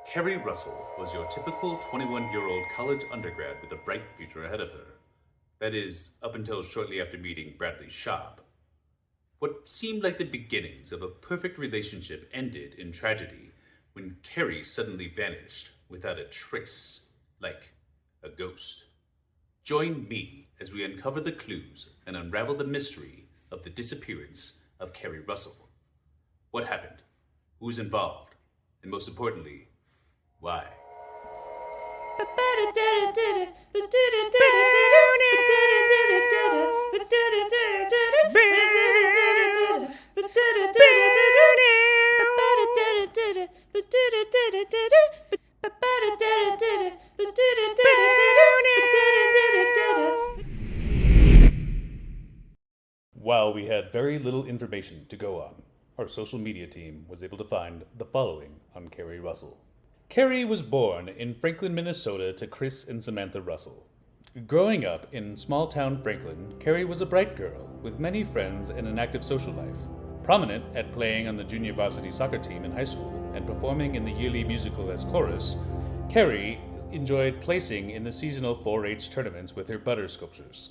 Carrie Russell was your typical 21-year-old college undergrad with a bright future ahead of her. That is, up until shortly after meeting Bradley Schaub. What seemed like the beginnings of a perfect relationship ended in tragedy when Carrie suddenly vanished without a trace, like a ghost. Join me as we uncover the clues and unravel the mystery of the disappearance of Carrie Russell. What happened? Who's involved? And most importantly, why? While we had very little information to go on, our social media team was able to find the following on Carrie Russell. Carrie was born in Franklin, Minnesota to Chris and Samantha Russell. Growing up in small-town Franklin, Carrie was a bright girl with many friends and an active social life. Prominent at playing on the junior varsity soccer team in high school and performing in the yearly musical as chorus, Carrie enjoyed placing in the seasonal 4-H tournaments with her butter sculptures.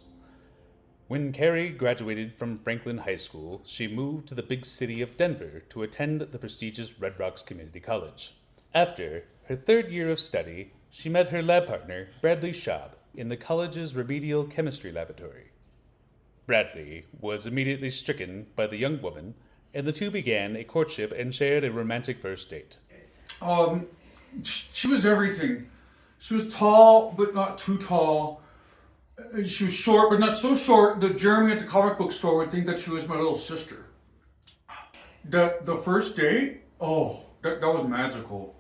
When Carrie graduated from Franklin High School, she moved to the big city of Denver to attend the prestigious Red Rocks Community College. After her third year of study, she met her lab partner, Bradley Schaub, in the college's remedial chemistry laboratory. Bradley was immediately stricken by the young woman, and the two began a courtship and shared a romantic first date. She was everything. She was tall, but not too tall. She was short, but not so short that Jeremy at the comic book store would think that she was my little sister. The first date, that was magical.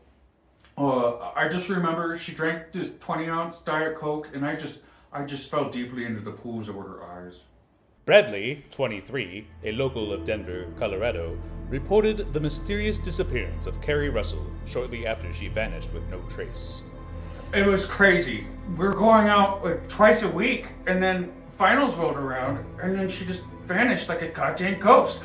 I just remember she drank this 20-ounce Diet Coke, and I just fell deeply into the pools that were her eyes. Bradley, 23, a local of Denver, Colorado, reported the mysterious disappearance of Carrie Russell shortly after she vanished with no trace. It was crazy. We were going out like twice a week, and then finals rolled around, and then she just vanished like a goddamn ghost.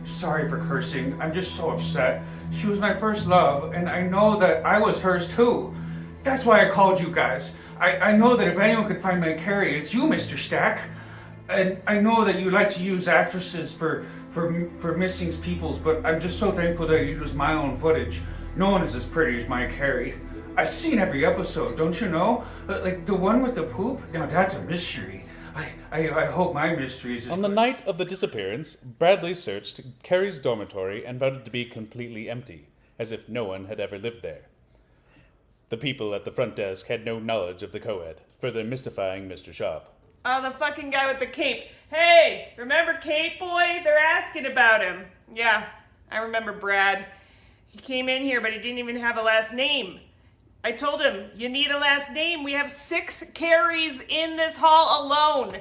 Sorry for cursing. I'm just so upset. She was my first love, and I know that I was hers too. That's why I called you guys. I know that if anyone could find my Carrie, it's you, Mr. Stack. And I know that you like to use actresses for missing peoples, but I'm just so thankful that you used my own footage. No one is as pretty as my Carrie. I've seen every episode, don't you know? Like the one with the poop? Now that's a mystery. I hope my mystery is... On the night of the disappearance, Bradley searched Carrie's dormitory and found it to be completely empty, as if no one had ever lived there. The people at the front desk had no knowledge of the co-ed, further mystifying Mr. Schaub. Oh, the fucking guy with the cape. Hey, remember Cape Boy? They're asking about him. Yeah, I remember Brad. He came in here, but he didn't even have a last name. I told him, you need a last name. We have 6 Carries in this hall alone.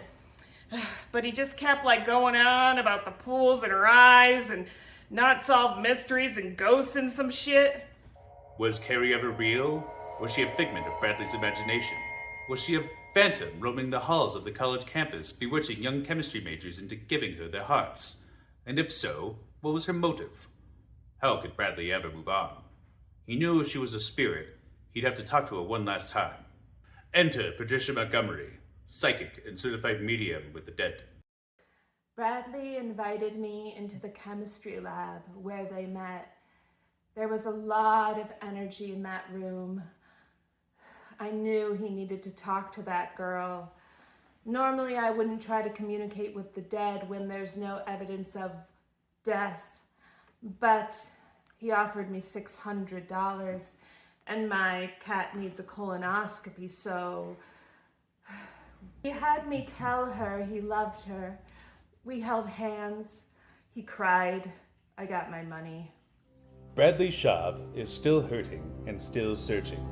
But he just kept going on about the pools in her eyes and not solved mysteries and ghosts and some shit. Was Carrie ever real? Was she a figment of Bradley's imagination? Was she a phantom roaming the halls of the college campus, bewitching young chemistry majors into giving her their hearts? And if so, what was her motive? How could Bradley ever move on? He knew if she was a spirit, he'd have to talk to her one last time. Enter Patricia Montgomery, psychic and certified medium with the dead. Bradley invited me into the chemistry lab where they met. There was a lot of energy in that room. I knew he needed to talk to that girl. Normally, I wouldn't try to communicate with the dead when there's no evidence of death, but he offered me $600. And my cat needs a colonoscopy, so he had me tell her he loved her. We held hands. He cried. I got my money. Bradley Schaub is still hurting and still searching.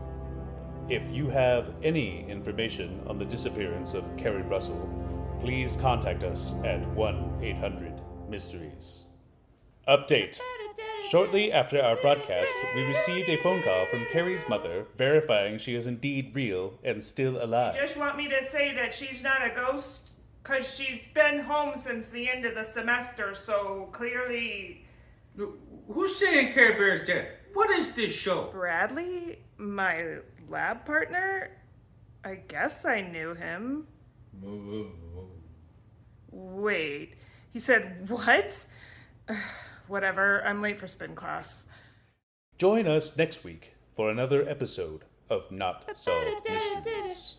If you have any information on the disappearance of Carrie Russell, please contact us at 1-800-MYSTERIES. Update. Shortly after our broadcast, we received a phone call from Carrie's mother verifying she is indeed real and still alive. You just want me to say that she's not a ghost? Because she's been home since the end of the semester, so clearly... Who's saying Care Bear's dead? What is this show? Bradley? My lab partner? I guess I knew him. Wait, he said what? Whatever, I'm late for spin class. Join us next week for another episode of Not Solved Mysteries.